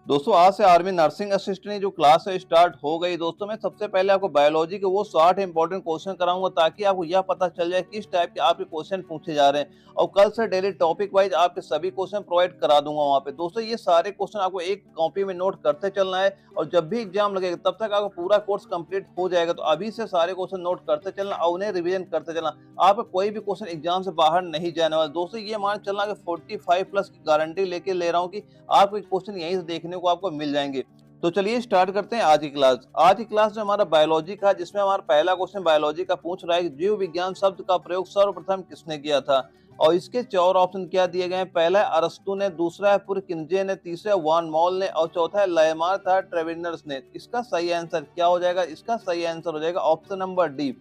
दोस्तों आज से आर्मी नर्सिंग असिस्टेंट की जो क्लास है स्टार्ट हो गई। दोस्तों मैं सबसे पहले आपको बायोलॉजी के वो 60 इंपॉर्टेंट क्वेश्चन कराऊंगा ताकि आपको यह पता चल जाए किस टाइप के आपके क्वेश्चन पूछे जा रहे हैं, और कल से डेली टॉपिक वाइज आपके सभी क्वेश्चन प्रोवाइड करा दूंगा वहां पे। दोस्तों ये सारे क्वेश्चन आपको एक कॉपी में नोट करते चलना है, और जब भी एग्जाम लगेगा तब तक आपका पूरा कोर्स कंप्लीट हो जाएगा। तो अभी से सारे क्वेश्चन नोट करते चलना और उन्हें रिविजन करते चलना। आपका कोई भी क्वेश्चन एग्जाम से बाहर नहीं जाने वाला। दोस्तों ये मान चलना कि 45 प्लस की गारंटी लेके ले रहा हूँ कि आपको क्वेश्चन यहीं से देखने को आपको मिल जाएंगे। तो चलिए स्टार्ट करते हैं आज की क्लास। आज की क्लास जो हमारा बायोलॉजी का, जिसमें हमारा पहला क्वेश्चन बायोलॉजी का पूछ रहा है कि जीव विज्ञान शब्द का प्रयोग सर्वप्रथम किसने किया था। और इसके चार ऑप्शन क्या दिए गए हैं। पहला है अरस्तु ने, दूसरा है पुरकिंजे ने, तीसरा है वान मॉल ने, और चौथा है लाइमार था ट्रेविनर्स ने। इसका सही आंसर क्या हो जाएगा। इसका सही आंसर हो जाएगा ऑप्शन नंबर डी,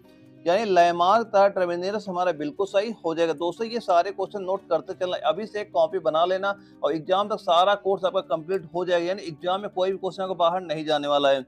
यानी लैमार्क तथा ट्रेविनेरस हमारा बिल्कुल सही हो जाएगा। दोस्तों ये सारे क्वेश्चन नोट करते चलना, अभी से एक कॉपी बना लेना और एग्जाम तक सारा कोर्स आपका कंप्लीट हो जाएगा, यानी एग्जाम में कोई भी क्वेश्चन आपको बाहर नहीं जाने वाला है।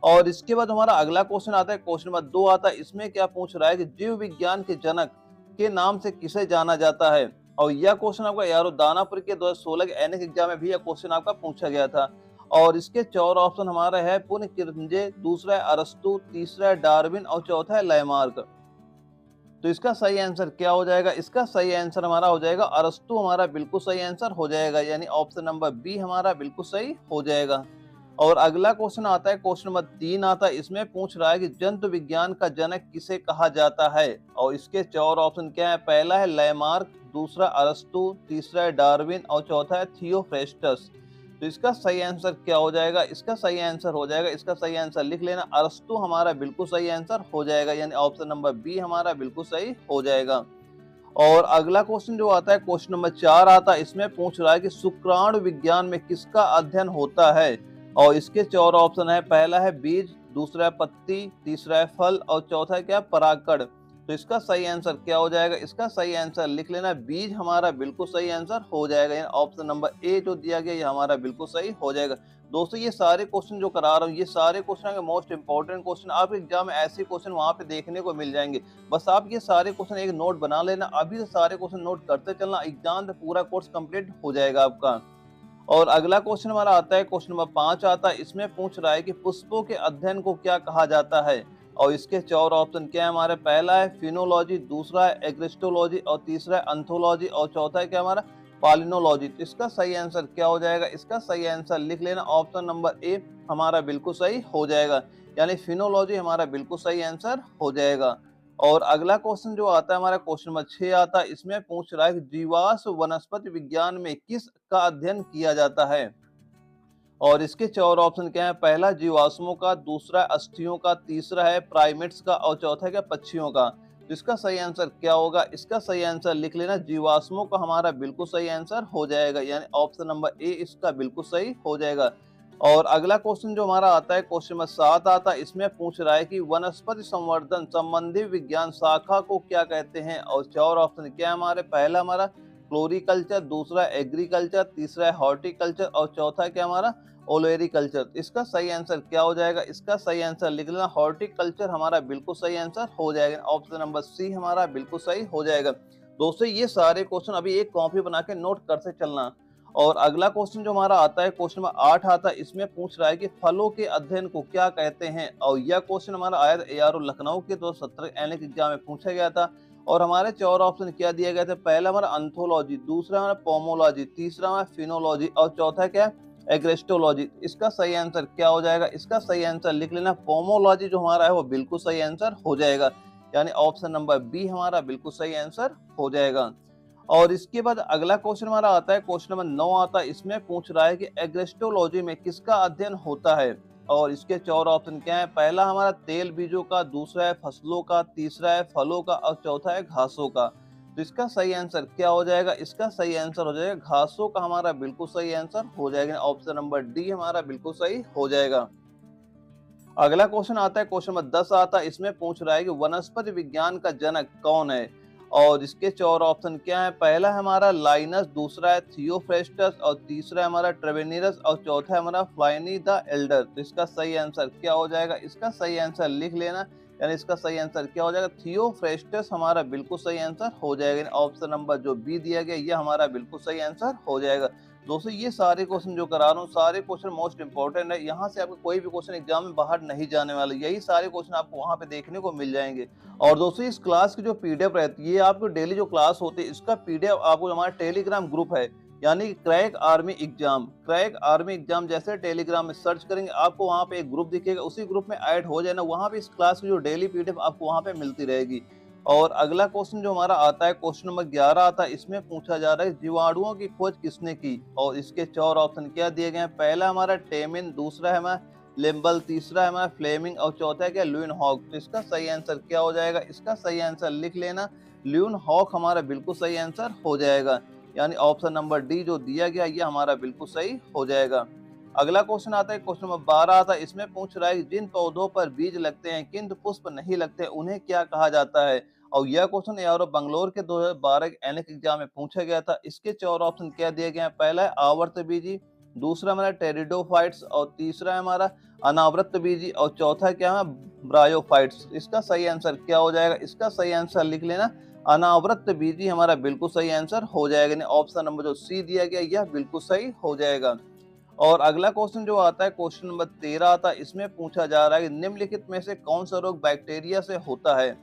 और इसके बाद हमारा अगला क्वेश्चन आता है, क्वेश्चन नंबर 2 आता है। इसमें क्या पूछ रहा है कि जीव विज्ञान के जनक के नाम से किसे जाना जाता है। और यह क्वेश्चन आपका यारो दानापुर के 2016 के एनएक एग्जाम में भी यह क्वेश्चन आपका पूछा गया था। और इसके चार ऑप्शन हमारा है पुनकिंजे, दूसरा है अरस्तु, तीसरा है डार्विन और चौथा है लैमार्क। तो इसका सही आंसर क्या हो जाएगा। इसका सही आंसर हमारा हो जाएगा अरस्तु, हमारा बिल्कुल सही आंसर हो जाएगा, यानी ऑप्शन नंबर बी हमारा बिल्कुल सही हो जाएगा। और अगला क्वेश्चन आता है, क्वेश्चन नंबर 3 आता है। इसमें पूछ रहा है कि जंतु विज्ञान का जनक किसे कहा जाता है। और इसके चार ऑप्शन क्या है। पहला है लैमार्क, दूसरा अरस्तु, तीसरा है डार्विन और चौथा है थियोफ्रेस्टस। तो इसका सही आंसर क्या हो जाएगा। इसका सही आंसर हो जाएगा, इसका सही आंसर लिख लेना, अरस्तु हमारा बिल्कुल सही आंसर हो जाएगा, यानी ऑप्शन नंबर बी हमारा बिल्कुल सही हो जाएगा। और अगला क्वेश्चन जो आता है, क्वेश्चन नंबर 4 आता है। इसमें पूछ रहा है कि शुक्राणु विज्ञान में किसका अध्ययन होता है। और इसके चार ऑप्शन है। पहला है बीज, दूसरा है पत्ती, तीसरा है फल और चौथा है क्या, परागकण। तो इसका सही आंसर क्या हो जाएगा। इसका सही आंसर लिख लेना, बीज हमारा बिल्कुल सही आंसर हो जाएगा, यानी ऑप्शन नंबर ए जो दिया गया ये हमारा बिल्कुल सही हो जाएगा। दोस्तों ये सारे क्वेश्चन जो करा रहा हूँ, ये सारे क्वेश्चन मोस्ट इंपॉर्टेंट क्वेश्चन, आप एग्जाम में ऐसे क्वेश्चन वहां पे देखने को मिल जाएंगे। बस आप ये सारे क्वेश्चन एक नोट बना लेना, अभी से सारे क्वेश्चन नोट करते चलना, एग्जाम में पूरा कोर्स कंप्लीट हो जाएगा आपका। और अगला क्वेश्चन हमारा आता है, क्वेश्चन नंबर 5 आता है। इसमें पूछ रहा है कि पुष्पों के अध्ययन को क्या कहा जाता है। और इसके चार ऑप्शन क्या है हमारे। पहला है फिनोलॉजी, दूसरा है एग्रिस्टोलॉजी और तीसरा है अंथोलॉजी और चौथा है क्या हमारा, पालिनोलॉजी। तो इसका सही आंसर क्या हो जाएगा। इसका सही आंसर लिख लेना, ऑप्शन नंबर ए हमारा बिल्कुल सही हो जाएगा, यानी फिनोलॉजी हमारा बिल्कुल सही आंसर हो जाएगा। और अगला क्वेश्चन जो आता है हमारा, क्वेश्चन नंबर 6 आता है। इसमें पूछ रहा है कि जीवाश्म वनस्पति विज्ञान में किस का अध्ययन किया जाता है। और इसके चार ऑप्शन क्या है। पहला जीवाश्मों का, दूसरा अस्थियों का, तीसरा है प्राइमेट्स का और चौथा क्या, पक्षियों का। तो इसका सही आंसर क्या होगा। इसका सही आंसर लिख लेना, जीवाश्मों का हमारा बिल्कुल सही आंसर हो जाएगा, यानी ऑप्शन नंबर ए इसका बिल्कुल सही हो जाएगा। और अगला क्वेश्चन जो हमारा आता है, क्वेश्चन नंबर 7 आता है। इसमें पूछ रहा है कि वनस्पति संवर्धन संबंधी विज्ञान शाखा को क्या कहते हैं। और चार ऑप्शन क्या है हमारे। पहला हमारा फ्लोरिकल्चर, दूसरा एग्रीकल्चर, तीसरा है हॉर्टिकल्चर और चौथा क्या हमारा, ओलेरिकल्चर। इसका सही आंसर क्या हो जाएगा। इसका सही आंसर लिख लेना, हॉर्टिकल्चर हमारा बिल्कुल सही आंसर हो जाएगा, ऑप्शन नंबर सी हमारा बिल्कुल सही हो जाएगा। दोस्तों ये सारे क्वेश्चन अभी एक कॉपी बना के नोट करते चलना। और अगला क्वेश्चन जो हमारा आता है, क्वेश्चन नंबर 8 आता है। इसमें पूछ रहा है कि फलों के अध्ययन को क्या कहते हैं। और यह क्वेश्चन हमारा आया एआरओ लखनऊ के 2017 एनएक एग्जाम में पूछा गया था। और हमारे चार ऑप्शन क्या दिए गए थे। पहला हमारा अंथोलॉजी, दूसरा हमारा पोमोलॉजी, तीसरा हमारा फिनोलॉजी और चौथा क्या, एग्रेस्टोलॉजी। इसका सही आंसर क्या हो जाएगा। इसका सही आंसर लिख लेना, पोमोलॉजी जो हमारा है वो बिल्कुल सही आंसर हो जाएगा, यानी ऑप्शन नंबर बी हमारा बिल्कुल सही आंसर हो जाएगा। और इसके बाद अगला क्वेश्चन हमारा आता है, क्वेश्चन नंबर 9 आता है। इसमें पूछ रहा है कि एग्रेस्टोलॉजी में किसका अध्ययन होता है। और इसके चार ऑप्शन क्या है। पहला हमारा तेल बीजों का, दूसरा है फसलों का, तीसरा है फलों का और चौथा है घासों का। तो इसका सही आंसर क्या हो जाएगा। इसका सही आंसर हो जाएगा घासों का हमारा बिल्कुल सही आंसर हो जाएगा, ऑप्शन नंबर डी हमारा बिल्कुल सही हो जाएगा। अगला क्वेश्चन आता है, क्वेश्चन नंबर 10 आता है। इसमें पूछ रहा है कि वनस्पति विज्ञान का जनक कौन है। और इसके चार ऑप्शन क्या है। पहला है हमारा लाइनस, दूसरा है थियोफ्रेस्टस और तीसरा है हमारा ट्रेवेनिरस और चौथा है हमारा प्लाइनी द एल्डर। तो इसका सही आंसर क्या हो जाएगा। इसका सही आंसर लिख लेना, यानी इसका सही आंसर क्या हो जाएगा। थियोफ्रेस्टस हमारा बिल्कुल सही आंसर हो जाएगा, ऑप्शन नंबर जो बी दिया गया यह हमारा बिल्कुल सही आंसर हो जाएगा। दोस्तों ये सारे क्वेश्चन जो करा रहा हूँ, सारे क्वेश्चन मोस्ट इंपॉर्टेंट है। यहाँ से आपको कोई भी क्वेश्चन एग्जाम में बाहर नहीं जाने वाला, यही सारे क्वेश्चन आपको वहाँ पे देखने को मिल जाएंगे। और दोस्तों इस क्लास की जो पीडीएफ रहती है, आपको डेली जो क्लास होती है इसका पीडीएफ आपको हमारा टेलीग्राम ग्रुप है, यानी क्रैक आर्मी एग्जाम जैसे टेलीग्राम में सर्च करेंगे आपको वहाँ पे एक ग्रुप दिखेगा, उसी ग्रुप में ऐड हो जाना, वहाँ पे इस क्लास की जो डेली पीडीएफ आपको वहाँ पे मिलती रहेगी। और अगला क्वेश्चन जो हमारा आता है, क्वेश्चन नंबर 11 आता है, इसमें पूछा जा रहा है जीवाणुओं की खोज किसने की, और इसके 4 ऑप्शन क्या दिए गए हैं। पहला हमारा टेमिन, दूसरा है हमारा लिम्बल, तीसरा है हमारा फ्लेमिंग और चौथा है क्या ल्यूनहॉक। तो इसका सही आंसर क्या हो जाएगा, इसका सही आंसर लिख लेना, ल्यूनहॉक हमारा बिल्कुल सही आंसर हो जाएगा, यानी ऑप्शन नंबर डी जो दिया गया ये हमारा बिल्कुल सही हो जाएगा। अगला क्वेश्चन आता है, क्वेश्चन नंबर 12 आता है, इसमें पूछ रहा है जिन पौधों पर बीज लगते हैं किंतु पुष्प नहीं लगते उन्हें क्या कहा जाता है। और यह क्वेश्चन यारो बंगलोर के 2012 के एनएक एग्जाम में पूछा गया था। इसके 4 ऑप्शन क्या दिए गए हैं। पहला है आवर्त बीजी, दूसरा हमारा टेरिडोफाइट्स और तीसरा है हमारा अनावृत बीजी और चौथा क्या है ब्रायोफाइट्स। इसका सही आंसर क्या हो जाएगा, इसका सही आंसर लिख लेना, अनावृत बीजी हमारा बिल्कुल सही आंसर हो जाएगा। ऑप्शन नंबर जो सी दिया गया यह बिल्कुल सही हो जाएगा। और अगला क्वेश्चन जो आता है, क्वेश्चन नंबर 13 आता है, इसमें पूछा जा रहा है कि निम्नलिखित में से कौन सा रोग बैक्टीरिया से होता है।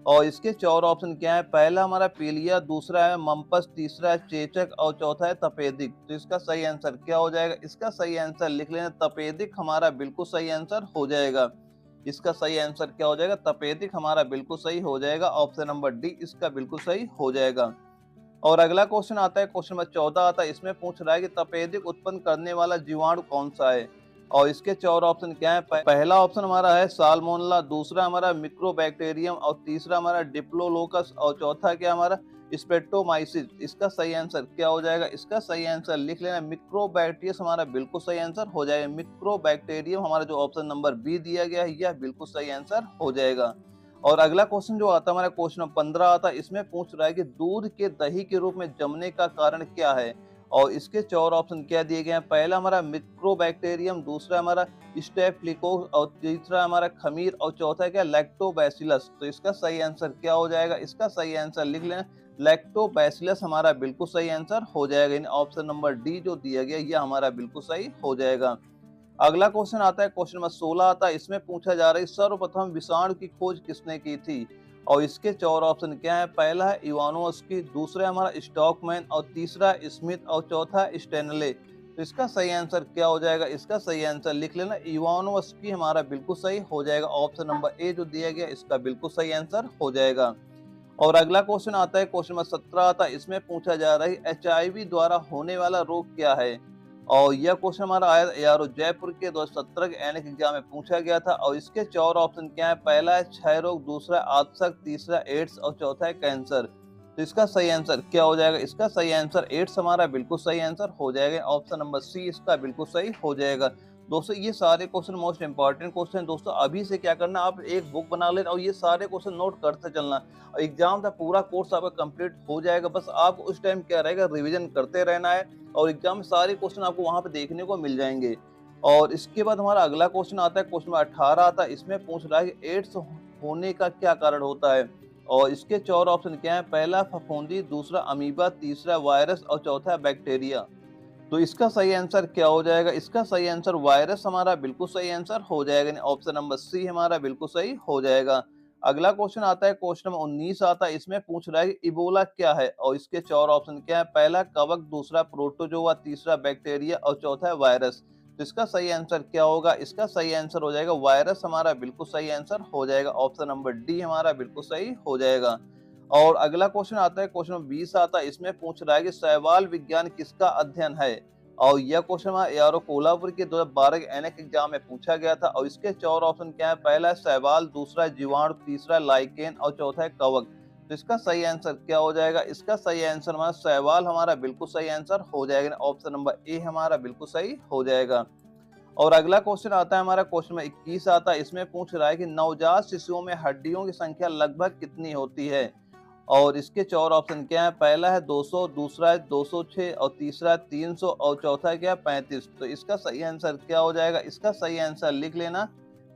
और इसके 4 ऑप्शन क्या है। पहला हमारा पीलिया, दूसरा है मम्पस, तीसरा है चेचक और चौथा है तपेदिक। तो इसका सही आंसर क्या हो जाएगा, इसका सही आंसर लिख लेना, तपेदिक हमारा बिल्कुल सही आंसर हो जाएगा। इसका सही आंसर क्या हो जाएगा, तपेदिक हमारा बिल्कुल सही हो जाएगा। ऑप्शन नंबर डी इसका बिल्कुल सही हो जाएगा। और अगला क्वेश्चन आता है, क्वेश्चन नंबर 14 आता है, इसमें पूछ रहा है कि तपेदिक उत्पन्न करने वाला जीवाणु कौन सा है। और इसके 4 ऑप्शन क्या है। पहला ऑप्शन हमारा है साल्मोनेला, दूसरा हमारा मिक्रोबैक्टीरियम और तीसरा हमारा डिप्लोलोकस और चौथा क्या हमारा स्पेक्टोमाइसिस। इसका सही आंसर क्या हो जाएगा, इसका सही आंसर लिख लेना, मिक्रोबैक्टीरियस हमारा बिल्कुल सही आंसर हो जाएगा। मिक्रोबैक्टीरियम हमारा जो ऑप्शन नंबर बी दिया गया है यह बिल्कुल सही आंसर हो जाएगा। और अगला क्वेश्चन जो आता है हमारा, क्वेश्चन नंबर 15 आता है, इसमें पूछ रहा है कि दूध के दही के रूप में जमने का कारण क्या है। और इसके 4 ऑप्शन क्या दिए गए हैं। पहला हमारा मिक्रोबैक्टीरियम, दूसरा हमारा स्टेफिलोकोकस और तीसरा हमारा खमीर और चौथा क्या लैक्टोबैसिलस। तो इसका सही आंसर क्या हो जाएगा, इसका सही आंसर लिख लें, लैक्टोबैसिलस हमारा बिल्कुल सही आंसर हो जाएगा। ऑप्शन नंबर डी जो दिया गया यह हमारा बिल्कुल सही हो जाएगा। अगला क्वेश्चन आता है, क्वेश्चन नंबर 16 आता है, इसमें पूछा जा रहा है सर्वप्रथम विषाणु की खोज किसने की थी। और इसके 4 ऑप्शन क्या है। पहला है इवानोव्स्की, दूसरा है हमारा स्टॉकमैन और तीसरा स्मिथ और चौथा स्टेनले। तो इसका सही आंसर क्या हो जाएगा, इसका सही आंसर लिख लेना, इवानोव्स्की हमारा बिल्कुल सही हो जाएगा। ऑप्शन नंबर ए जो दिया गया इसका बिल्कुल सही आंसर हो जाएगा। और अगला क्वेश्चन आता है, क्वेश्चन नंबर 17 आता है, इसमें पूछा जा रहा है एचआईवी द्वारा होने वाला रोग क्या है। और यह क्वेश्चन हमारा आया यारो जयपुर के 2017 के एनएक एग्जाम में पूछा गया था। और इसके 4 ऑप्शन क्या है। पहला है क्षय रोग, दूसरा आत्सक, तीसरा एड्स और चौथा है कैंसर। तो इसका सही आंसर क्या हो जाएगा, इसका सही आंसर एड्स हमारा बिल्कुल सही आंसर हो जाएगा। ऑप्शन नंबर सी इसका बिल्कुल सही हो जाएगा। दोस्तों ये सारे क्वेश्चन मोस्ट इंपॉर्टेंट क्वेश्चन। दोस्तों अभी से क्या करना, आप एक बुक बना लेना और ये सारे क्वेश्चन नोट करते चलना। एग्जाम का पूरा कोर्स आपका कंप्लीट हो जाएगा, बस आप उस टाइम क्या रहेगा रिवीजन करते रहना है और एग्जाम में सारे क्वेश्चन आपको वहां पे देखने को मिल जाएंगे। और इसके बाद हमारा अगला क्वेश्चन आता है, क्वेश्चन नंबर 18 आता है, इसमें पूछ रहा है कि एड्स होने का क्या कारण होता है। और इसके 4 ऑप्शन क्या है। पहला फफूंदी, दूसरा अमीबा, तीसरा वायरस और चौथा बैक्टीरिया। तो इसका सही आंसर क्या हो जाएगा, इसका सही आंसर वायरस हमारा बिल्कुल सही आंसर हो जाएगा। ऑप्शन नंबर सी हमारा बिल्कुल सही हो जाएगा। अगला क्वेश्चन आता है, क्वेश्चन नंबर 19 आता है, इसमें पूछ रहा है कि इबोला क्या है। और इसके 4 ऑप्शन क्या है। पहला कवक, दूसरा प्रोटोजोआ, तीसरा बैक्टीरिया और चौथा है वायरस। तो इसका सही आंसर क्या होगा, इसका सही आंसर हो जाएगा वायरस हमारा बिल्कुल सही आंसर हो जाएगा। ऑप्शन नंबर डी हमारा बिल्कुल सही हो जाएगा। और अगला क्वेश्चन आता है, क्वेश्चन नंबर 20 आता है, इसमें पूछ रहा है कि शैवाल विज्ञान किसका अध्ययन है। और यह क्वेश्चन यारो कोल्हापुर के 2012 के एनएक एग्जाम में पूछा गया था। और इसके 4 ऑप्शन क्या है। पहला है शैवाल, दूसरा जीवाणु, तीसरा लाइकेन और चौथा है कवक। तो इसका सही आंसर क्या हो जाएगा, इसका सही आंसर हमारा शैवाल हमारा बिल्कुल सही आंसर हो जाएगा। ऑप्शन नंबर ए हमारा बिल्कुल सही हो जाएगा। और अगला क्वेश्चन आता है हमारा, क्वेश्चन नंबर 21 आता है, इसमें पूछ रहा है कि नवजात शिशुओं में हड्डियों की संख्या लगभग कितनी होती है। और इसके 4 ऑप्शन क्या है। पहला है 200, दूसरा है 206 और तीसरा है 300 और चौथा है क्या 35। तो इसका सही आंसर क्या हो जाएगा, इसका सही आंसर लिख लेना,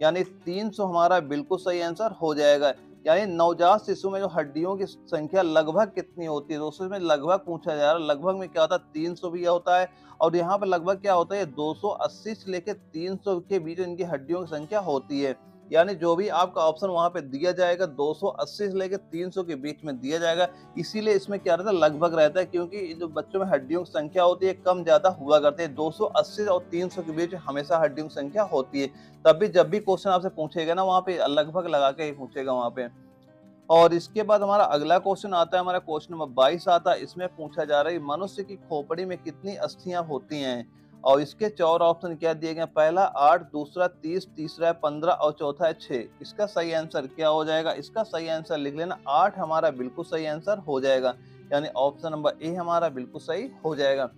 यानी 300 हमारा बिल्कुल सही आंसर हो जाएगा। यानी नवजात शिशु में जो हड्डियों की संख्या लगभग कितनी होती है दोस्तों, इसमें लगभग पूछा जा रहा है। लगभग में क्या होता है, 300 भी होता है, और यहाँ पे लगभग क्या होता है, 280 से लेकर 300 के बीच इनकी हड्डियों की संख्या होती है। यानी जो भी आपका ऑप्शन वहां पे दिया जाएगा 280 से लेकर 300 के बीच में दिया जाएगा। इसीलिए इसमें क्या रहता है, लगभग रहता है, क्योंकि जो बच्चों में हड्डियों की संख्या होती है कम ज्यादा हुआ करती है। 280 और 300 के बीच हमेशा हड्डियों की संख्या होती है। तब भी जब भी क्वेश्चन आपसे पूछेगा ना, वहाँ पे लगभग लगा के ही पूछेगा वहाँ पे। और इसके बाद हमारा अगला क्वेश्चन आता है, हमारा क्वेश्चन नंबर 22 आता है। इसमें पूछा जा रहा है मनुष्य की खोपड़ी में कितनी अस्थियां होती हैं, और इसके 4 ऑप्शन क्या दिए गए, पहला 8, दूसरा 30, तीसरा 15 और चौथा है 6। इसका सही आंसर क्या हो जाएगा, इसका सही आंसर लिख लेना, 8 हमारा बिल्कुल सही आंसर हो जाएगा। यानी ऑप्शन नंबर ए हमारा बिल्कुल सही हो जाएगा।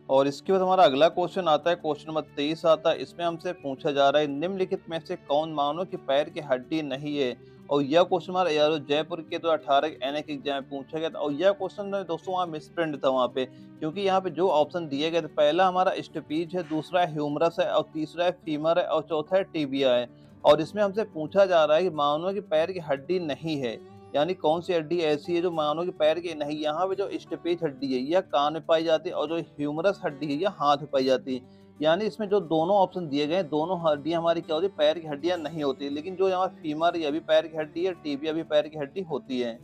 और इसके बाद हमारा अगला क्वेश्चन आता है, क्वेश्चन नंबर 23 आता है। इसमें हमसे पूछा जा रहा है निम्नलिखित में से कौन मानव के पैर की हड्डी नहीं है। और यह क्वेश्चन हमारा यार जयपुर के 2018 के एनएक एग्जाम में पूछा गया था, और यह क्वेश्चन दोस्तों वहाँ मिसप्रिंट था वहाँ पे, क्योंकि यहाँ पे जो ऑप्शन दिए गए थे, पहला हमारा स्टेपीज है, दूसरा है ह्यूमरस है, और तीसरा है फीमर है, और चौथा है टीबिया है। और इसमें हमसे पूछा जा रहा है कि मानव के पैर की हड्डी नहीं है, यानी कौन सी हड्डी ऐसी है जो मानव के पैर की नहीं। यहाँ पे जो स्टेपीज हड्डी है यह कान में पाई जाती है, और जो ह्यूमरस हड्डी है यह हाथ में पाई जाती है। यानी इसमें जो दोनों ऑप्शन दिए गए हैं, दोनों हड्डियां हमारी क्या होती है, पैर की हड्डियां नहीं होती, लेकिन जो हमारा फीमर ये भी पैर की हड्डी है, टीबिया भी पैर की हड्डी होती है।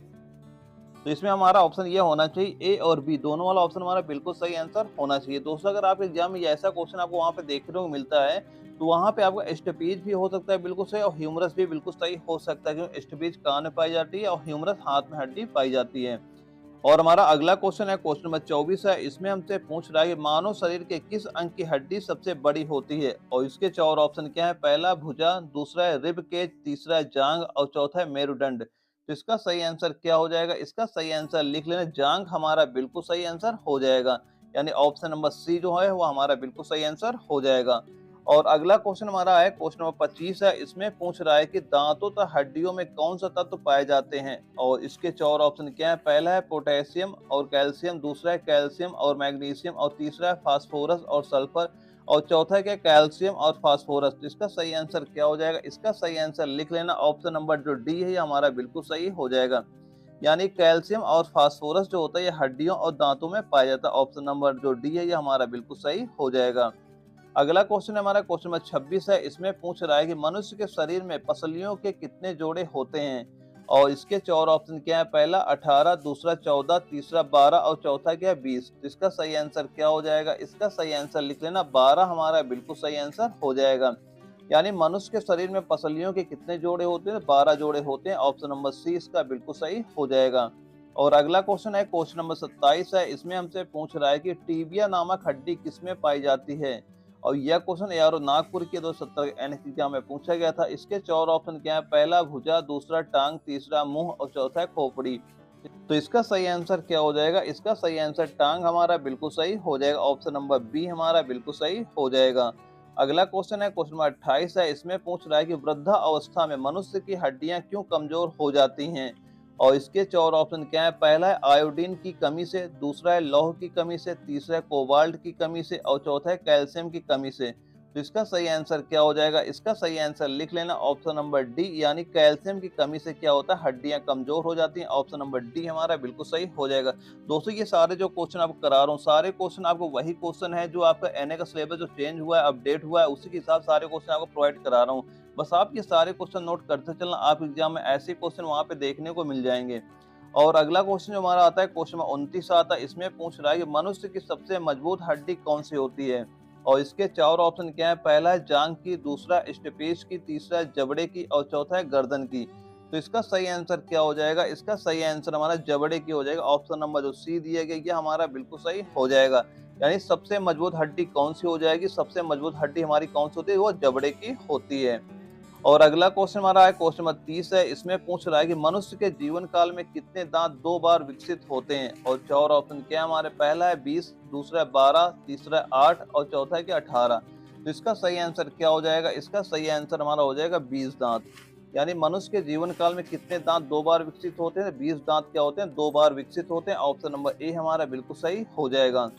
तो इसमें हमारा ऑप्शन ये होना चाहिए, ए और बी दोनों वाला ऑप्शन हमारा बिल्कुल सही आंसर होना चाहिए। दोस्तों अगर आप एग्जाम में ऐसा क्वेश्चन आपको वहाँ पे देखने को मिलता है, तो वहाँ पे आपका स्टेपीज भी हो सकता है बिल्कुल सही, और ह्यूमरस भी बिल्कुल सही हो सकता है, क्योंकि स्टेपीज कान में पाई जाती है और ह्यूमरस हाथ में हड्डी पाई जाती है। और हमारा अगला क्वेश्चन है, क्वेश्चन नंबर 24 है। इसमें हमसे पूछ रहा है कि मानव शरीर के किस अंग की हड्डी सबसे बड़ी होती है, और इसके 4 ऑप्शन क्या है, पहला भुजा, दूसरा है रिब केज, तीसरा है जांग, और चौथा है मेरुदंड। तो इसका सही आंसर क्या हो जाएगा, इसका सही आंसर लिख लेना, जांग हमारा बिल्कुल सही आंसर हो जाएगा। यानी ऑप्शन नंबर सी जो है वो हमारा बिल्कुल सही आंसर हो जाएगा। और अगला क्वेश्चन हमारा है, क्वेश्चन नंबर 25 है। इसमें पूछ रहा है कि दांतों तथा हड्डियों में कौन सा तत्व पाए जाते हैं, और इसके 4 ऑप्शन क्या है, पहला है पोटेशियम और कैल्शियम, दूसरा है कैल्शियम और मैग्नीशियम, और तीसरा है फास्फोरस और सल्फर, और चौथा क्या, कैल्शियम और फास्फोरस। तो इसका सही आंसर क्या हो जाएगा, इसका सही आंसर लिख लेना, ऑप्शन नंबर जो डी है ये हमारा बिल्कुल सही हो जाएगा। यानी कैल्शियम और फास्फोरस जो होता है ये हड्डियों और दांतों में पाया जाता है। ऑप्शन नंबर जो डी है ये हमारा बिल्कुल सही हो जाएगा। अगला क्वेश्चन है हमारा, क्वेश्चन नंबर 26 है। इसमें पूछ रहा है कि मनुष्य के शरीर में पसलियों के कितने जोड़े होते हैं, और इसके 4 ऑप्शन क्या है, पहला 18, दूसरा 14, तीसरा 12 और चौथा क्या है 20। तो इसका सही आंसर क्या हो जाएगा, इसका सही आंसर लिख लेना, 12 हमारा बिल्कुल सही आंसर हो जाएगा। यानी मनुष्य के शरीर में पसलियों के कितने जोड़े होते हैं, 12 जोड़े होते हैं। ऑप्शन नंबर सी इसका बिल्कुल सही हो जाएगा। और अगला क्वेश्चन है, क्वेश्चन नंबर 27 है। इसमें हमसे पूछ रहा है कि टीबिया नामक हड्डी किसमें पाई जाती है, और यह क्वेश्चन यार नागपुर के 2017 एनएक एग्जाम में पूछा गया था। इसके 4 ऑप्शन क्या है, पहला भुजा, दूसरा टांग, तीसरा मुंह, और चौथा है खोपड़ी। तो इसका सही आंसर क्या हो जाएगा, इसका सही आंसर टांग हमारा बिल्कुल सही हो जाएगा। ऑप्शन नंबर बी हमारा बिल्कुल सही हो जाएगा। अगला क्वेश्चन है, क्वेश्चन नंबर 28 है। इसमें पूछ रहा है कि वृद्धा अवस्था में मनुष्य की हड्डियां क्यों कमजोर हो जाती हैं, और इसके 4 ऑप्शन क्या है, पहला है आयोडीन की कमी से, दूसरा है लौह की कमी से, तीसरा है कोबाल्ट की कमी से, और चौथा है कैल्शियम की कमी से। तो इसका सही आंसर क्या हो जाएगा, इसका सही आंसर लिख लेना, ऑप्शन नंबर डी, यानी कैल्शियम की कमी से क्या होता है, हड्डियां कमजोर हो जाती हैं। ऑप्शन नंबर डी हमारा बिल्कुल सही हो जाएगा। दोस्तों ये सारे जो क्वेश्चन आपको करा रहा हूँ, सारे क्वेश्चन आपको वही क्वेश्चन है जो आपका एनए का सिलेबस जो चेंज हुआ है, अपडेट हुआ है, उसी के हिसाब सारे क्वेश्चन आपको प्रोवाइड करा रहा हूँ। बस आप ये सारे क्वेश्चन नोट करते चलना, आप एग्जाम में ऐसे क्वेश्चन वहां पे देखने को मिल जाएंगे। और अगला क्वेश्चन जो हमारा आता है, क्वेश्चन नंबर 29 आता है। इसमें पूछ रहा है कि मनुष्य की सबसे मजबूत हड्डी कौन सी होती है, और इसके 4 ऑप्शन क्या है, पहला है जांग की, दूसरा स्टेपेस की, तीसरा जबड़े की, और चौथा है गर्दन की। तो इसका सही आंसर क्या हो जाएगा, इसका सही आंसर हमारा जबड़े की हो जाएगा। ऑप्शन नंबर जो सी दिया गया ये हमारा बिल्कुल सही हो जाएगा। यानी सबसे मजबूत हड्डी कौन सी हो जाएगी, सबसे मजबूत हड्डी हमारी कौन सी होती है, वो जबड़े की होती है। और अगला क्वेश्चन हमारा है, क्वेश्चन नंबर 30 है। इसमें पूछ रहा है कि मनुष्य के जीवन काल में कितने दांत 2 बार विकसित होते हैं, और 4 ऑप्शन क्या है हमारे, पहला है 20, दूसरा है 12, तीसरा है 8, और चौथा है 18। तो इसका सही आंसर क्या हो जाएगा, इसका सही आंसर हमारा हो जाएगा 20 दांत। यानी मनुष्य के जीवन काल में कितने दांत 2 बार विकसित होते हैं, 20 दांत क्या होते हैं, 2 बार विकसित होते हैं। ऑप्शन नंबर ए हमारा बिल्कुल सही हो जाएगा।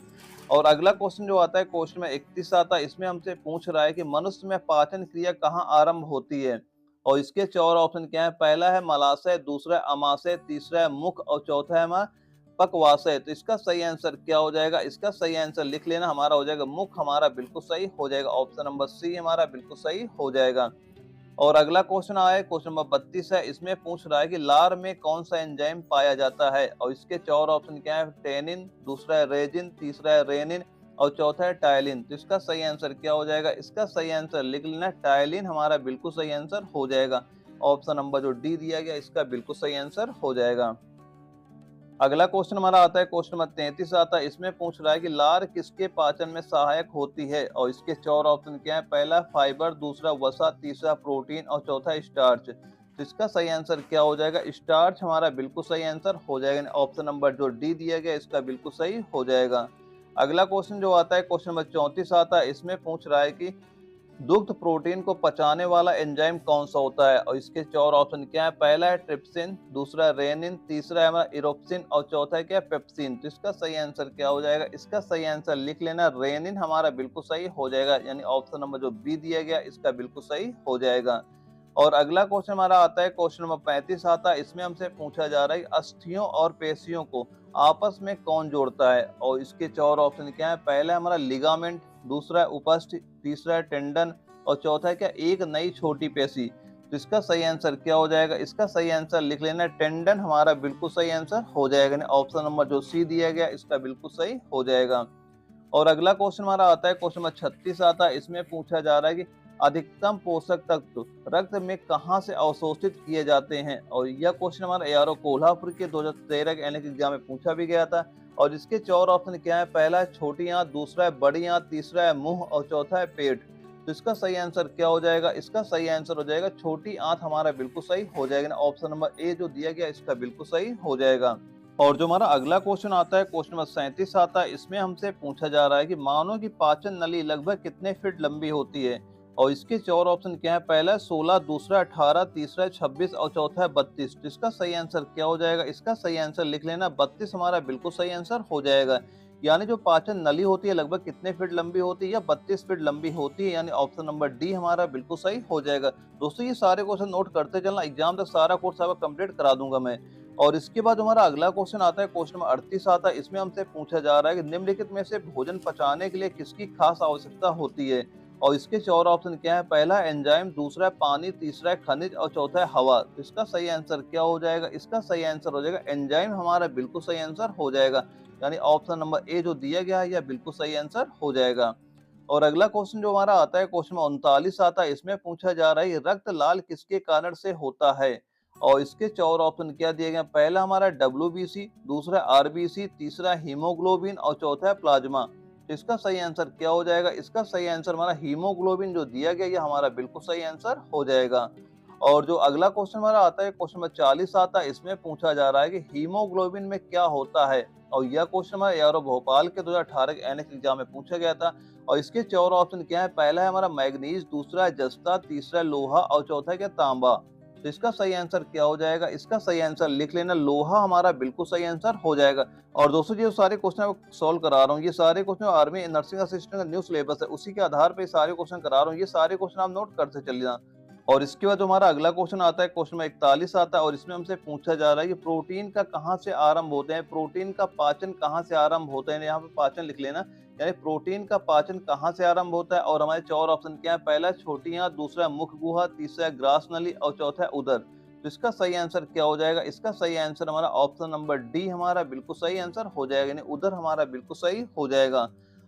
और अगला क्वेश्चन जो आता है, क्वेश्चन में 31 आता है। इसमें हमसे पूछ रहा है कि मनुष्य में पाचन क्रिया कहाँ आरंभ होती है, और इसके चार ऑप्शन क्या है, पहला है मलाशय, दूसरा है अमाशय, तीसरा है मुख और चौथा है हमारा पकवाशय। तो इसका सही आंसर क्या हो जाएगा, इसका सही आंसर लिख लेना, हमारा हो जाएगा मुख, हमारा बिल्कुल सही हो जाएगा। ऑप्शन नंबर सी हमारा बिल्कुल सही हो जाएगा। और अगला क्वेश्चन आया है, क्वेश्चन नंबर 32 है। इसमें पूछ रहा है कि लार में कौन सा एंजाइम पाया जाता है, और इसके चार ऑप्शन क्या है, टेनिन, दूसरा है रेजिन, तीसरा है रेनिन और चौथा है टायलिन। तो इसका सही आंसर क्या हो जाएगा, इसका सही आंसर लिख लेना, टायलिन हमारा बिल्कुल सही आंसर हो जाएगा। ऑप्शन नंबर जो डी दिया गया इसका बिल्कुल सही आंसर हो जाएगा। अगला क्वेश्चन हमारा आता है, क्वेश्चन नंबर 33 आता है। इसमें पूछ रहा है कि लार किसके पाचन में सहायक होती है, और इसके चार ऑप्शन क्या है, पहला फाइबर, दूसरा वसा, तीसरा प्रोटीन और चौथा स्टार्च। तो इसका सही आंसर क्या हो जाएगा, स्टार्च हमारा बिल्कुल सही आंसर हो जाएगा। ऑप्शन नंबर जो डी दिया गया इसका बिल्कुल सही हो जाएगा। अगला क्वेश्चन जो आता है, क्वेश्चन नंबर 34 आता है। इसमें पूछ रहा है कि दुग्ध प्रोटीन को पचाने वाला एंजाइम कौन सा होता है, और इसके चार ऑप्शन क्या है, पहला है ट्रिप्सिन, दूसरा है रेनिन, तीसरा है हमारा इरोप्सिन और चौथा है क्या, पेप्सिन। तो इसका सही आंसर क्या हो जाएगा, इसका सही आंसर लिख लेना, रेनिन हमारा बिल्कुल सही हो जाएगा, यानी ऑप्शन नंबर जो बी दिया गया इसका बिल्कुल सही हो जाएगा। और अगला क्वेश्चन हमारा आता है, क्वेश्चन नंबर 35 आता है। इसमें हमसे पूछा जा रहा है अस्थियों और पेशियों को आपस में कौन जोड़ता है, और इसके चार ऑप्शन क्या है, पहला है हमारा लिगामेंट, दूसरा है उपस्थ, तीसरा है टेंडन और चौथा है क्या, एक नई छोटी पेशी। तो इसका सही आंसर क्या हो जाएगा, इसका सही आंसर लिख लेना, टेंडन हमारा बिल्कुल सही आंसर हो जाएगा। ऑप्शन नंबर जो सी दिया गया इसका बिल्कुल सही हो जाएगा। और अगला क्वेश्चन हमारा आता है, क्वेश्चन नंबर 36 आता है। इसमें पूछा जा रहा है कि अधिकतम पोषक तत्व रक्त में कहां से अवशोषित किए जाते हैं, और यह क्वेश्चन हमारा एआरओ कोल्हापुर के 2013 के एग्जाम में पूछा भी गया था। और इसके चार ऑप्शन क्या है, पहला है छोटी आंत, दूसरा है बड़ी आंत, तीसरा है मुंह और चौथा है पेट। तो इसका सही आंसर क्या हो जाएगा, इसका सही आंसर हो जाएगा छोटी आंत हमारा बिल्कुल सही हो जाएगा। ऑप्शन नंबर ए जो दिया गया इसका बिल्कुल सही हो जाएगा। और जो हमारा अगला क्वेश्चन आता है, क्वेश्चन नंबर 37 आता है। इसमें हमसे पूछा जा रहा है कि मानव की पाचन नली लगभग कितने फीट लंबी होती है, और इसके चार ऑप्शन क्या है, पहला है 16, दूसरा 18, तीसरा 26 और चौथा है 32। तो इसका सही आंसर क्या हो जाएगा, इसका सही आंसर लिख लेना, 32 हमारा बिल्कुल सही आंसर हो जाएगा। यानी जो पाचन नली होती है लगभग कितने फीट लंबी होती है, या 32 फीट लंबी होती है, यानी ऑप्शन नंबर डी हमारा बिल्कुल सही हो जाएगा। दोस्तों ये सारे क्वेश्चन नोट करते चलना, एग्जाम तक सारा कोर्स आपका कंप्लीट करा दूंगा मैं। और इसके बाद हमारा अगला क्वेश्चन आता है, क्वेश्चन नंबर 38 आता है। इसमें हमसे पूछा जा रहा है कि निम्नलिखित में से भोजन पचाने के लिए किसकी खास आवश्यकता होती है, और इसके चार ऑप्शन क्या है, पहला है एंजाइम, दूसरा है पानी, तीसरा है खनिज और चौथा है हवा। तो इसका सही आंसर क्या हो जाएगा, इसका सही आंसर हो जाएगा एंजाइम हमारा बिल्कुल सही आंसर हो जाएगा, यानी ऑप्शन नंबर ए जो दिया गया है यह बिल्कुल सही आंसर हो जाएगा। और अगला क्वेश्चन जो हमारा आता है, क्वेश्चन 39 आता है। इसमें पूछा जा रहा है रक्त लाल किसके कारण से होता है, और इसके चार ऑप्शन क्या दिए गए, पहला हमारा डब्ल्यूबीसी, दूसरा आरबीसी, तीसरा हीमोग्लोबिन और चौथा है प्लाज्मा। तो इसका सही आंसर क्या हो जाएगा, इसका सही आंसर हमारा हीमोग्लोबिन जो दिया गया ये हमारा बिल्कुल सही आंसर हो जाएगा। और जो अगला क्वेश्चन हमारा आता है, क्वेश्चन नंबर 40 आता है। इसमें पूछा जा रहा है कि हीमोग्लोबिन में क्या होता है, और यह क्वेश्चन हमारे एआरओ भोपाल के 2018 के एनएक्स एग्जाम में पूछा गया था। और इसके चार ऑप्शन क्या है, पहला है हमारा मैग्नीज, दूसरा है जस्ता, तीसरा है लोहा और चौथा है क्या, तांबा। तो इसका सही आंसर क्या हो जाएगा, इसका सही आंसर लिख लेना, लोहा हमारा बिल्कुल सही आंसर हो जाएगा। और दोस्तों जो सारे क्वेश्चन सॉल्व करा रहा हूँ ये सारे क्वेश्चन आर्मी नर्सिंग असिस्टेंट का न्यू सिलेबस है, उसी के आधार पर सारे क्वेश्चन करा रहा हूँ, ये सारे क्वेश्चन आप नोट करते चलिए। और इसके बाद हमारा अगला क्वेश्चन आता है, क्वेश्चन में 41 आता है। और इसमें हमसे पूछा जा रहा है कि प्रोटीन का कहाँ से आरंभ होते हैं, प्रोटीन का पाचन कहाँ से आरंभ होता है, यहाँ पे पाचन लिख लेना, यानी प्रोटीन का पाचन कहाँ से आरंभ होता है। और हमारे चार ऑप्शन क्या है, पहला छोटी आंत, दूसरा मुख गुहा, तीसरा ग्रास नली और चौथा उदर। तो इसका सही आंसर क्या हो जाएगा, इसका सही आंसर हमारा ऑप्शन नंबर डी हमारा बिल्कुल सही आंसर हो जाएगा, यानी उदर हमारा बिल्कुल सही हो जाएगा।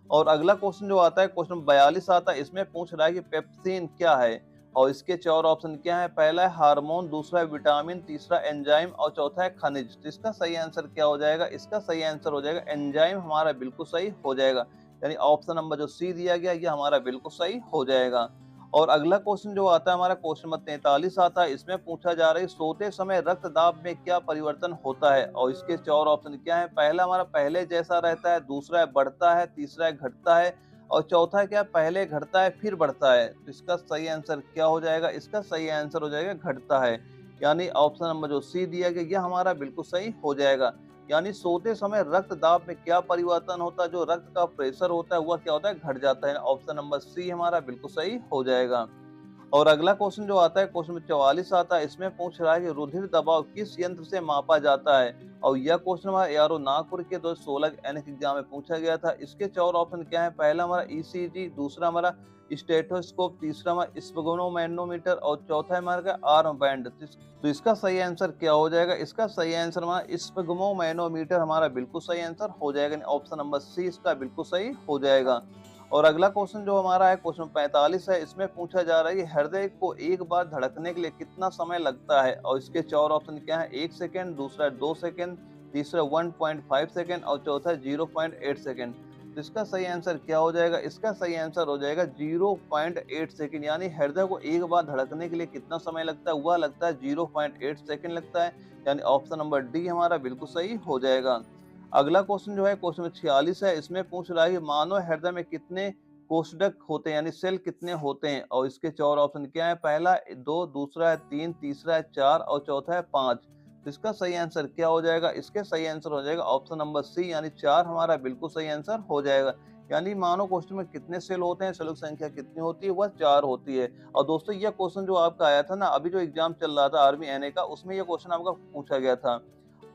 और अगला क्वेश्चन जो आता है, क्वेश्चन 42 आता है। इसमें पूछ रहा है कि पेप्सिन क्या है, और इसके चार ऑप्शन क्या है, पहला है हार्मोन, दूसरा है विटामिन, तीसरा एंजाइम और चौथा है खनिज। तो इसका सही आंसर क्या हो जाएगा, इसका सही आंसर हो जाएगा एंजाइम हमारा बिल्कुल सही हो जाएगा, यानी ऑप्शन नंबर जो सी दिया गया ये हमारा बिल्कुल सही हो जाएगा। और अगला क्वेश्चन जो आता है हमारा, क्वेश्चन नंबर 43 आता है। इसमें पूछा जा रहा है सोते समय रक्त दाब में क्या परिवर्तन होता है, और इसके चार ऑप्शन क्या है, पहला हमारा पहले जैसा रहता है, दूसरा है बढ़ता है, तीसरा है घटता है और चौथा क्या, पहले घटता है फिर बढ़ता है। तो इसका सही आंसर क्या हो जाएगा, इसका सही आंसर हो जाएगा घटता है, यानी ऑप्शन नंबर जो सी दिया गया यह हमारा बिल्कुल सही हो जाएगा। यानी सोते समय रक्त दाब में क्या परिवर्तन होता है, जो रक्त का प्रेशर होता है वह क्या होता है, घट जाता है। ऑप्शन नंबर सी हमारा बिल्कुल सही हो जाएगा। और अगला क्वेश्चन जो आता है क्वेश्चन 44 आता है, इसमें पूछ रहा है कि रुधिर दबाव किस यंत्र से मापा जाता है। और यह क्वेश्चन हमारा एआरओ नागपुर के 2016 के एनएक एग्जाम में पूछा गया था। इसके चार ऑप्शन क्या है, पहला हमारा ईसीजी, दूसरा हमारा स्टेथोस्कोप, तीसरा हमारा स्फिग्नोमेनोमीटर और चौथा हमारा आर्म बैंड। तो इसका सही आंसर क्या हो जाएगा, इसका सही आंसर हमारा स्फिग्नोमेनोमीटर हमारा बिल्कुल सही आंसर हो जाएगा, ऑप्शन नंबर सी इसका बिल्कुल सही हो जाएगा। और अगला क्वेश्चन जो हमारा है क्वेश्चन 45 है, इसमें पूछा जा रहा है कि हृदय को एक बार धड़कने के लिए कितना समय लगता है। और इसके चार ऑप्शन क्या है, 1 सेकेंड, दूसरा 2 सेकेंड, तीसरा 1.5 सेकेंड और चौथा 0.8 सेकेंड। तो इसका सही आंसर क्या हो जाएगा, इसका सही आंसर हो जाएगा 0.8 सेकेंड। यानी हृदय को एक बार धड़कने के लिए कितना समय लगता है, वह लगता है 0.8 सेकेंड लगता है। यानी ऑप्शन नंबर डी हमारा बिल्कुल सही हो जाएगा। अगला क्वेश्चन जो है क्वेश्चन 46 है, इसमें पूछ रहा है कि मानव हृदय में कितने कोषक होते हैं, यानी सेल कितने होते हैं। और इसके चार ऑप्शन क्या है, पहला 2, दूसरा है 3, तीसरा है 4 और चौथा है 5। तो इसका सही आंसर क्या हो जाएगा, इसके सही आंसर हो जाएगा ऑप्शन नंबर सी, यानी 4 हमारा बिल्कुल सही आंसर हो जाएगा। यानी मानव कोष्ठक में कितने सेल होते हैं, सेलों की संख्या कितनी होती है, वह 4 होती है। और दोस्तों यह क्वेश्चन जो आपका आया था ना, अभी जो एग्जाम चल रहा था आर्मी एनए का, उसमें यह क्वेश्चन आपका पूछा गया था।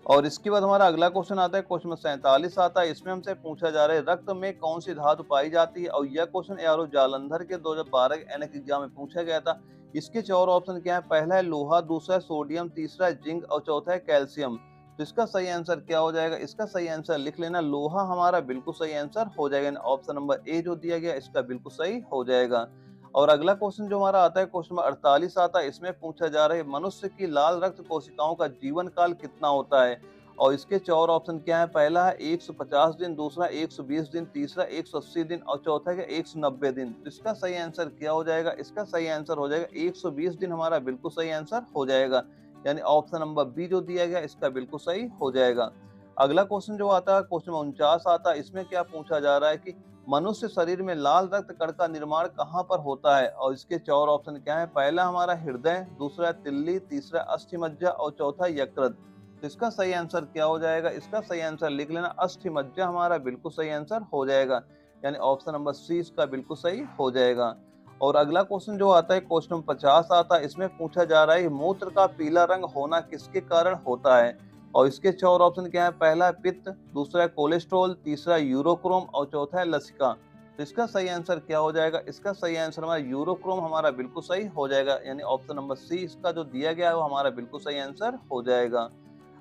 और इसके बाद हमारा अगला क्वेश्चन आता है क्वेश्चन 47 आता है, इसमें हमसे पूछा जा रहा है रक्त में कौन सी धातु पाई जाती है। और यह क्वेश्चन एआरओ जालंधर के 2012 एनएक एग्जाम में पूछा गया था। इसके चार ऑप्शन क्या है, पहला है लोहा, दूसरा है सोडियम, तीसरा है जिंक और चौथा है कैल्शियम। तो इसका सही आंसर क्या हो जाएगा, इसका सही आंसर लिख लेना, लोहा हमारा बिल्कुल सही आंसर हो जाएगा। ऑप्शन नंबर ए जो दिया गया इसका बिल्कुल सही हो जाएगा। और अगला क्वेश्चन जो हमारा आता है क्वेश्चन नंबर 48 आता है, इसमें पूछा जा रहा है मनुष्य की लाल रक्त कोशिकाओं का जीवन काल कितना होता है। और इसके चार ऑप्शन क्या है, पहला है 150 दिन, दूसरा 120 दिन, तीसरा 180 दिन और चौथा है 190 दिन। तो इसका सही आंसर क्या हो जाएगा, इसका सही आंसर हो जाएगा 120 दिन हमारा बिल्कुल सही आंसर हो जाएगा। यानी ऑप्शन नंबर बी जो दिया गया इसका बिल्कुल सही हो जाएगा। अगला क्वेश्चन जो आता है क्वेश्चन 49 आता है, इसमें क्या पूछा जा रहा है कि मनुष्य शरीर में लाल रक्त कण का निर्माण कहाँ पर होता है। और इसके चार ऑप्शन क्या है, पहला हमारा हृदय, दूसरा तिल्ली, तीसरा अस्थिमज्जा और चौथा यकृत। तो इसका सही आंसर क्या हो जाएगा, इसका सही आंसर लिख लेना, अस्थिमज्जा हमारा बिल्कुल सही आंसर हो जाएगा। यानी ऑप्शन नंबर सी इसका बिल्कुल सही हो जाएगा। और अगला क्वेश्चन जो आता है क्वेश्चन नंबर 50 आता है, इसमें पूछा जा रहा है मूत्र का पीला रंग होना किसके कारण होता है। और इसके चार ऑप्शन क्या है, पहला है पित्त, दूसरा है कोलेस्ट्रॉल, तीसरा यूरोक्रोम और चौथा है लसिका। तो इसका सही आंसर क्या हो जाएगा, इसका सही आंसर हमारा यूरोक्रोम हमारा बिल्कुल सही हो जाएगा। यानी ऑप्शन नंबर सी इसका जो दिया गया है वो हमारा बिल्कुल सही आंसर हो जाएगा।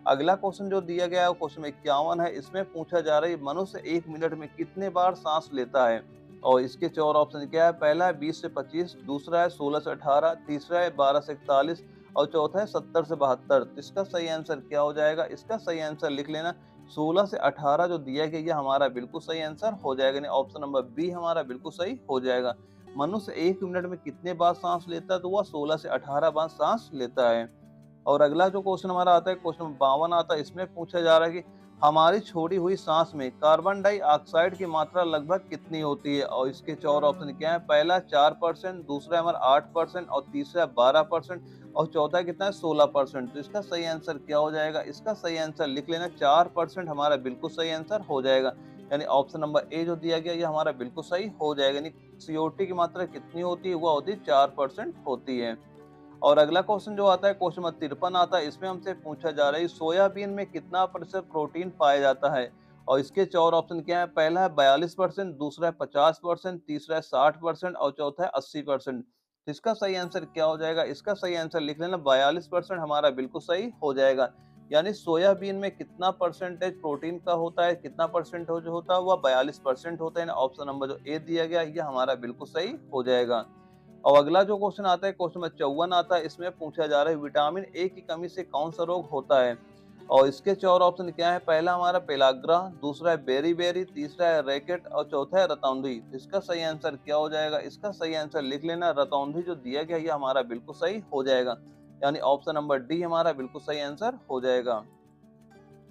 अगला क्वेश्चन जो दिया गया है वो क्वेश्चन 51 है, इसमें पूछा जा रहा है मनुष्य 1 मिनट में कितने बार सांस लेता है। और इसके चार ऑप्शन क्या है, पहला है 20 से 25, दूसरा है 16 से 18, तीसरा है 12 से 41 और चौथा है 70 से 72। तो इसका सही आंसर क्या हो जाएगा, इसका सही आंसर लिख लेना, 16 से 18 जो दिया गया ये हमारा बिल्कुल सही आंसर हो जाएगा। ऑप्शन नंबर बी हमारा बिल्कुल सही हो जाएगा। मनुष्य 1 मिनट में कितने बार सांस लेता है, तो वह 16 से 18 बार सांस लेता है। और अगला जो क्वेश्चन हमारा आता है क्वेश्चन 52 आता है, इसमें पूछा जा रहा है कि हमारी छोड़ी हुई सांस में कार्बन डाइऑक्साइड की मात्रा लगभग कितनी होती है। और इसके चार ऑप्शन क्या है, पहला 4%, दूसरा हमारा 8% और तीसरा 12% और चौथा कितना है 16%। तो इसका सही आंसर क्या हो जाएगा, इसका सही आंसर लिख लेना, 4% हमारा बिल्कुल सही आंसर हो जाएगा। यानी ऑप्शन नंबर ए जो दिया गया ये हमारा बिल्कुल सही हो जाएगा। यानी CO2 की मात्रा कितनी होती है, वह होती है 4% होती है। और अगला क्वेश्चन जो आता है क्वेश्चन नंबर 53 आता है, इसमें हमसे पूछा जा रहा है सोयाबीन में कितना प्रतिशत प्रोटीन पाया जाता है। और इसके चार ऑप्शन क्या है, पहला है 42%, दूसरा है 50%, तीसरा है 60% और चौथा है 80%। तो इसका सही आंसर क्या हो जाएगा, इसका सही आंसर लिख लेना, 42% हमारा बिल्कुल सही हो जाएगा। यानी सोयाबीन में कितना परसेंटेज प्रोटीन का होता है, कितना परसेंट जो होता है वह 42% होता है। ऑप्शन नंबर जो ए दिया गया ये हमारा बिल्कुल सही हो जाएगा। और अगला जो क्वेश्चन आता है क्वेश्चन नंबर 54 आता है, इसमें पूछा जा रहा है विटामिन ए की कमी से कौन सा रोग होता है। और इसके चार ऑप्शन क्या है, पहला हमारा पेलाग्रा, दूसरा है बेरी, तीसरा है रैकेट और चौथा है रतौंधी। इसका सही आंसर क्या हो जाएगा, इसका सही आंसर लिख लेना, रतौंधी जो दिया गया ये हमारा बिल्कुल सही हो जाएगा। यानी ऑप्शन नंबर डी हमारा बिल्कुल सही आंसर हो जाएगा।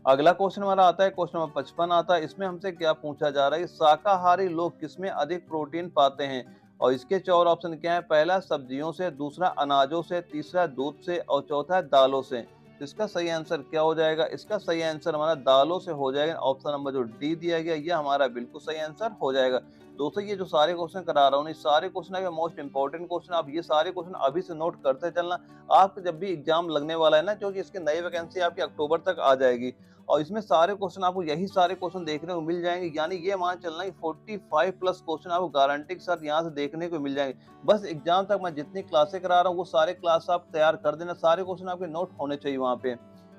अगला क्वेश्चन हमारा आता है क्वेश्चन नंबर 55 आता है, इसमें हमसे क्या पूछा जा रहा है शाकाहारी लोग किसमें अधिक प्रोटीन पाते हैं। और इसके चार ऑप्शन क्या है, पहला सब्जियों से, दूसरा अनाजों से, तीसरा दूध से और चौथा दालों से। तो इसका सही आंसर क्या हो जाएगा, इसका सही आंसर हमारा दालों से हो जाएगा। ऑप्शन नंबर जो डी दिया गया ये हमारा बिल्कुल सही आंसर हो जाएगा। दोस्तों ये जो सारे क्वेश्चन करा रहा हूँ, ये सारे क्वेश्चन है मोस्ट इंपॉर्टेंट क्वेश्चन। आप ये सारे क्वेश्चन अभी से नोट करते चलना। आपका जब भी एग्जाम लगने वाला है ना, क्योंकि इसकी नई वैकेंसी आपकी अक्टूबर तक आ जाएगी और इसमें सारे क्वेश्चन आपको यही सारे क्वेश्चन देखने को मिल जाएंगे। यानी ये मान चलना कि 45 प्लस क्वेश्चन आपको गारंटी के साथ यहाँ से देखने को मिल जाएंगे। बस एग्जाम तक मैं जितनी क्लासें करा रहा हूँ वो सारे क्लास आप तैयार कर देना, सारे क्वेश्चन आपके नोट होने चाहिए वहाँ पे।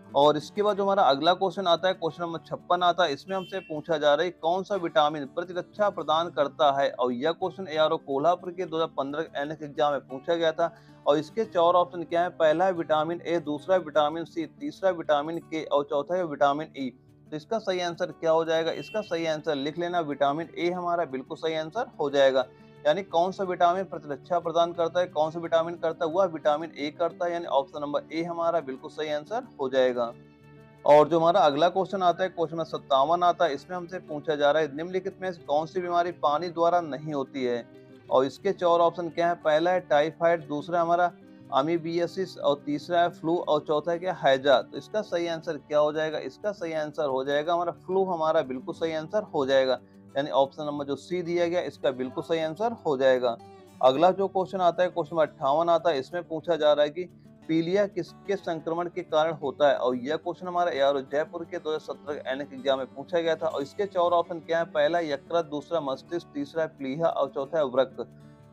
और इसके बाद जो हमारा अगला क्वेश्चन आता है, क्वेश्चन नंबर 56 आता है। इसमें हमसे पूछा जा रहा है कौन सा विटामिन प्रतिरक्षा प्रदान करता है, और यह क्वेश्चन एआरओ कोल्हापुर के 2015 एनएस एग्जाम में पूछा गया था। और इसके 4 ऑप्शन क्या है, पहला है विटामिन ए, दूसरा विटामिन सी, तीसरा विटामिन के और चौथा है विटामिन ई। तो इसका सही आंसर क्या हो जाएगा, इसका सही आंसर लिख लेना, विटामिन ए हमारा बिल्कुल सही आंसर हो जाएगा। यानी कौन सा विटामिन प्रतिरक्षा प्रदान करता है, कौन सा विटामिन करता है, वह विटामिन ए करता है। यानी ऑप्शन नंबर ए हमारा बिल्कुल सही आंसर हो जाएगा। और जो हमारा अगला क्वेश्चन आता है, क्वेश्चन नंबर 57 आता है। इसमें हमसे पूछा जा रहा है निम्नलिखित में से कौन सी बीमारी पानी द्वारा नहीं होती है, और इसके 4 ऑप्शन क्या है, पहला है टाइफाइड, दूसरा हमारा अमीबियासिस और तीसरा है फ्लू और चौथा है क्या, हैजा। तो इसका सही आंसर क्या हो जाएगा, इसका सही आंसर हो जाएगा हमारा फ्लू, हमारा बिल्कुल सही आंसर हो जाएगा। यानी ऑप्शन नंबर जो सी दिया गया इसका बिल्कुल सही आंसर हो जाएगा। अगला जो क्वेश्चन आता है, क्वेश्चन नंबर 58 आता है। इसमें पूछा जा रहा है कि पीलिया किसके संक्रमण के कारण होता है, और यह क्वेश्चन हमारा एआरओ जयपुर के 2017 एनएक एग्जाम में पूछा गया था। और इसके 4 ऑप्शन क्या है, पहला यकृत, दूसरा मस्तिष्क, तीसरा प्लीहा और चौथा है वृक्क।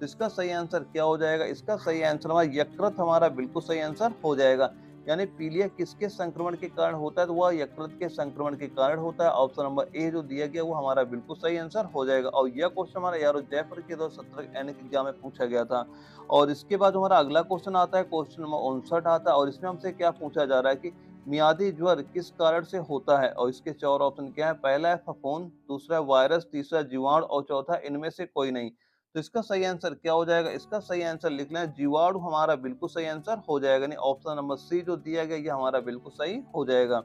तो इसका सही आंसर क्या हो जाएगा, इसका सही आंसर हमारा यकृत हमारा बिल्कुल सही आंसर हो जाएगा। यानी पीलिया किसके संक्रमण के कारण होता है, तो वह यकृत के संक्रमण के कारण होता है। ऑप्शन नंबर ए जो दिया गया वो हमारा बिल्कुल सही आंसर हो जाएगा। और यह क्वेश्चन हमारा एआरओ जयपुर के 2017 एनएक एग्जाम में पूछा गया था। और इसके बाद हमारा अगला क्वेश्चन आता है, क्वेश्चन नंबर 59 आता है। और इसमें हमसे क्या पूछा जा रहा है कि मियादी ज्वर किस कारण से होता है, और इसके 4 ऑप्शन क्या है, पहला है फफूंद, दूसरा है वायरस, तीसरा जीवाणु और चौथा इनमें से कोई नहीं। तो इसका सही आंसर क्या हो जाएगा, इसका सही आंसर लिख लें, जीवाणु हमारा बिल्कुल सही आंसर हो जाएगा। नहीं ऑप्शन नंबर सी जो दिया गया ये हमारा बिल्कुल सही हो जाएगा।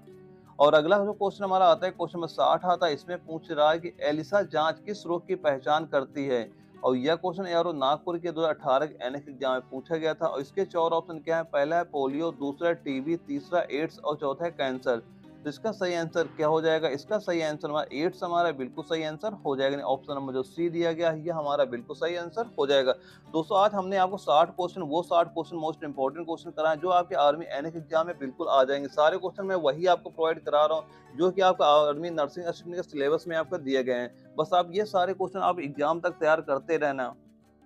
और अगला जो क्वेश्चन हमारा आता है, क्वेश्चन नंबर 60 आता है। इसमें पूछ रहा है कि एलिसा जांच किस रोग की पहचान करती है, और यह क्वेश्चन यारो नागपुर के 2018 एनएस एग्जाम में पूछा गया था। और इसके 4 ऑप्शन क्या है, पहला है पोलियो, दूसरा है टीबी, तीसरा एड्स और चौथा है कैंसर। तो इसका सही आंसर क्या हो जाएगा, इसका सही आंसर हमारा एड्स हमारा बिल्कुल सही आंसर हो जाएगा। ऑप्शन नंबर जो सी दिया गया है ये हमारा बिल्कुल सही आंसर हो जाएगा। दोस्तों आज हमने आपको 60 क्वेश्चन, वो 60 क्वेश्चन मोस्ट इंपॉर्टेंट क्वेश्चन कराए जो आपके आर्मी एनएस एग्जाम में बिल्कुल आ जाएंगे। सारे क्वेश्चन मैं वही आपको प्रोवाइड करा रहा हूँ जो कि आपका आर्मी नर्सिंग असिस्टेंट के सिलेबस में आपको दिए गए हैं। बस आप ये सारे क्वेश्चन आप एग्जाम तक तैयार करते रहना।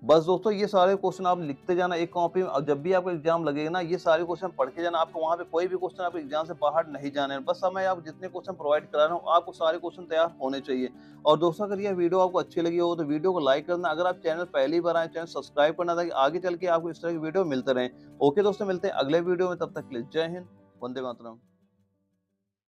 बस दोस्तों ये सारे क्वेश्चन आप लिखते जाना एक कॉपी में, और जब भी आपका एग्जाम लगेगा ना ये सारे क्वेश्चन पढ़ के जाना। आपको वहाँ पे कोई भी क्वेश्चन आप एग्जाम से बाहर नहीं जाने। बस मैं आप जितने क्वेश्चन प्रोवाइड करा रहा हूँ आपको सारे क्वेश्चन तैयार होने चाहिए। और दोस्तों अगर ये वीडियो आपको अच्छी लगी हो तो वीडियो को लाइक करना। अगर आप चैनल पहली बार आए चैनल सब्सक्राइब करना ताकि आगे चल के आपको इस तरह की वीडियो मिलते रहे। ओके दोस्तों मिलते हैं अगले वीडियो में, तब तक के लिए जय हिंद, वंदे मातरम।